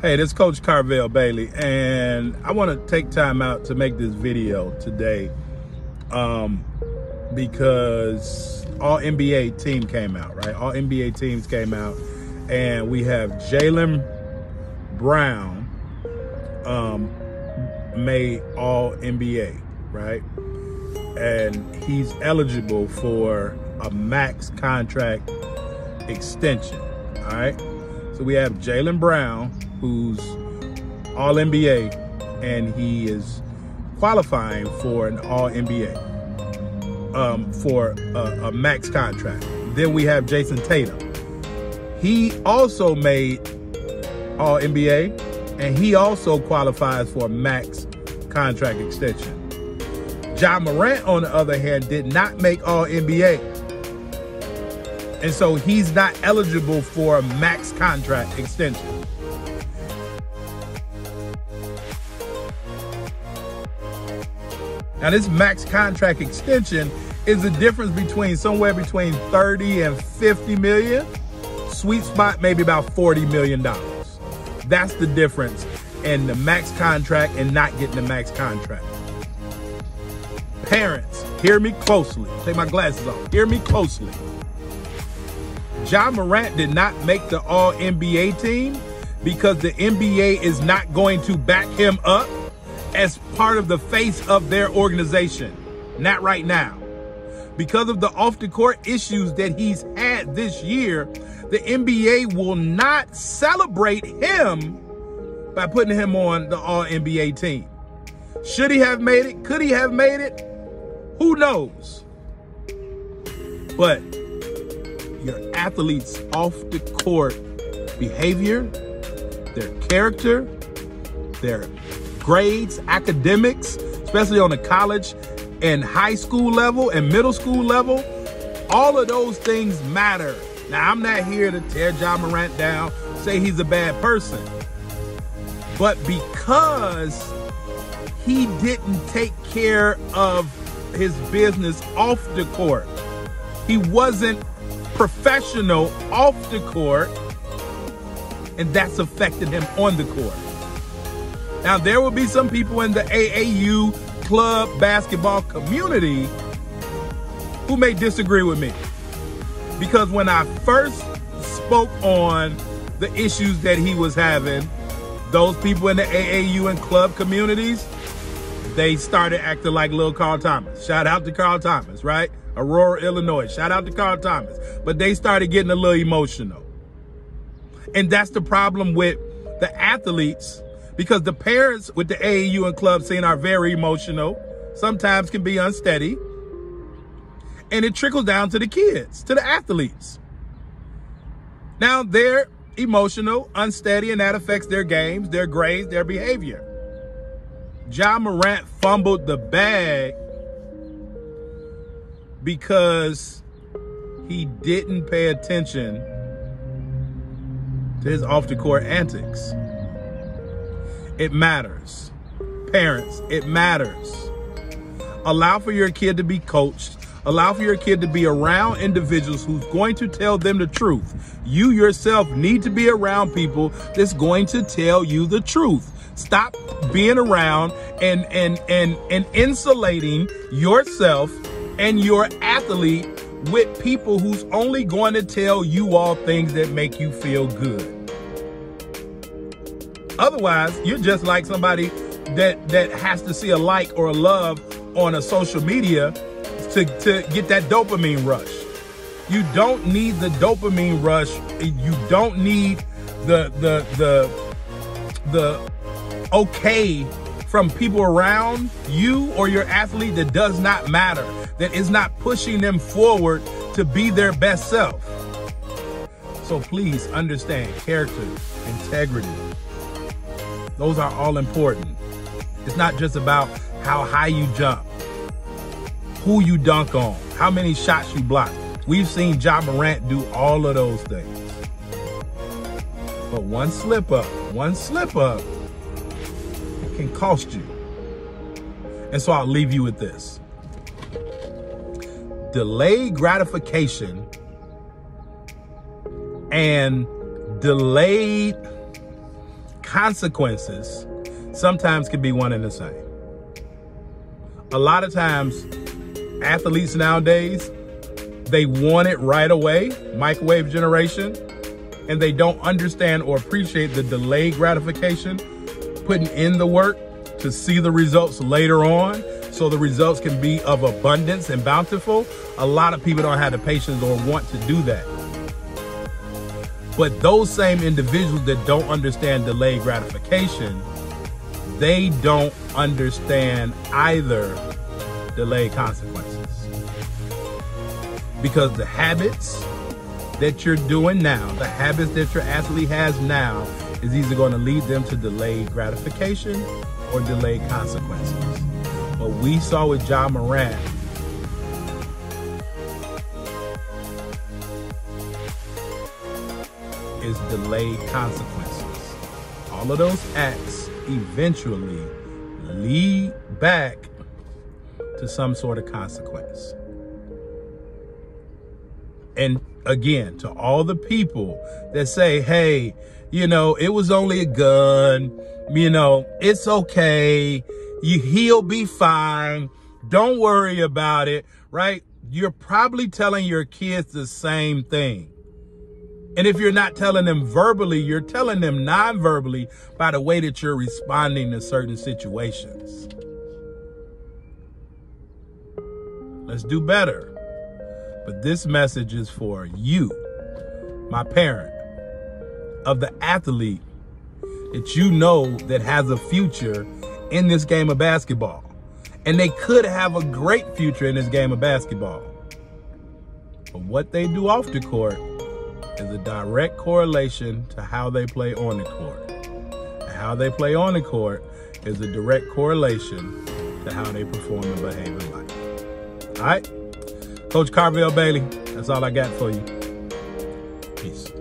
Hey, this is Coach Carvel Bailey, and I want to take time out to make this video today because all NBA team came out, right? All NBA teams came out, and we have Jaylen Brown made all NBA, right? And he's eligible for a max contract extension, all right? So we have Jaylen Brown, who's all NBA, and he is qualifying for an all NBA for a max contract. Then we have Jason Tatum. He also made all NBA, and he also qualifies for a max contract extension. Ja Morant, on the other hand, did not make all NBA. And so he's not eligible for a max contract extension. Now, this max contract extension is the difference between somewhere between 30 and 50 million. Sweet spot, maybe about $40 million. That's the difference in the max contract and not getting the max contract. Parents, hear me closely. Take my glasses off. Hear me closely. Ja Morant did not make the All-NBA team because the NBA is not going to back him up as part of the face of their organization. Not right now. Because of the off-the-court issues that he's had this year, the NBA will not celebrate him by putting him on the All-NBA team. Should he have made it? Could he have made it? Who knows? But your athletes' off-the-court behavior, their character, their grades, academics, especially on the college and high school level and middle school level, all of those things matter. Now, I'm not here to tear Ja Morant down, say he's a bad person. But because he didn't take care of his business off the court, he wasn't professional off the court, and that's affected him on the court. Now, there will be some people in the AAU club basketball community who may disagree with me, because when I first spoke on the issues that he was having, those people in the AAU and club communities, they started acting like little Carl Thomas. Shout out to Carl Thomas, right? Aurora, Illinois. Shout out to Carl Thomas. But they started getting a little emotional. And that's the problem with the athletes, because the parents with the AAU and club scene are very emotional, sometimes can be unsteady, and it trickles down to the kids, to the athletes. Now, they're emotional, unsteady, and that affects their games, their grades, their behavior. Ja Morant fumbled the bag because he didn't pay attention to his off-the-court antics. It matters. Parents, it matters. Allow for your kid to be coached. Allow for your kid to be around individuals who's going to tell them the truth. You yourself need to be around people that's going to tell you the truth. Stop being around and insulating yourself and your athlete with people who's only going to tell you all things that make you feel good. Otherwise, you're just like somebody that has to see a like or a love on a social media to get that dopamine rush. You don't need the dopamine rush. You don't need the okay from people around you or your athlete that does not matter, that is not pushing them forward to be their best self. So please understand character, integrity. Those are all important. It's not just about how high you jump, who you dunk on, how many shots you block. We've seen Ja Morant do all of those things. But one slip up can cost you. And so I'll leave you with this. Delayed gratification and delayed consequences sometimes can be one and the same. A lot of times, athletes nowadays, they want it right away, microwave generation, and they don't understand or appreciate the delayed gratification, putting in the work to see the results later on, so the results can be of abundance and bountiful. A lot of people don't have the patience or want to do that. But those same individuals that don't understand delayed gratification, they don't understand either delayed consequences. Because the habits that you're doing now, the habits that your athlete has now, is either going to lead them to delayed gratification or delayed consequences. What we saw with Ja Morant is delayed consequences. All of those acts eventually lead back to some sort of consequence. And again, to all the people that say, hey, you know, it was only a gun, you know, it's okay, he'll be fine, don't worry about it, right? You're probably telling your kids the same thing. And if you're not telling them verbally, you're telling them non-verbally by the way that you're responding to certain situations. Let's do better. But this message is for you, my parent, of the athlete that you know that has a future in this game of basketball. And they could have a great future in this game of basketball. But what they do off the court is a direct correlation to how they play on the court. And how they play on the court is a direct correlation to how they perform and behave in life. All right? Coach Carvel Bailey, that's all I got for you. Peace.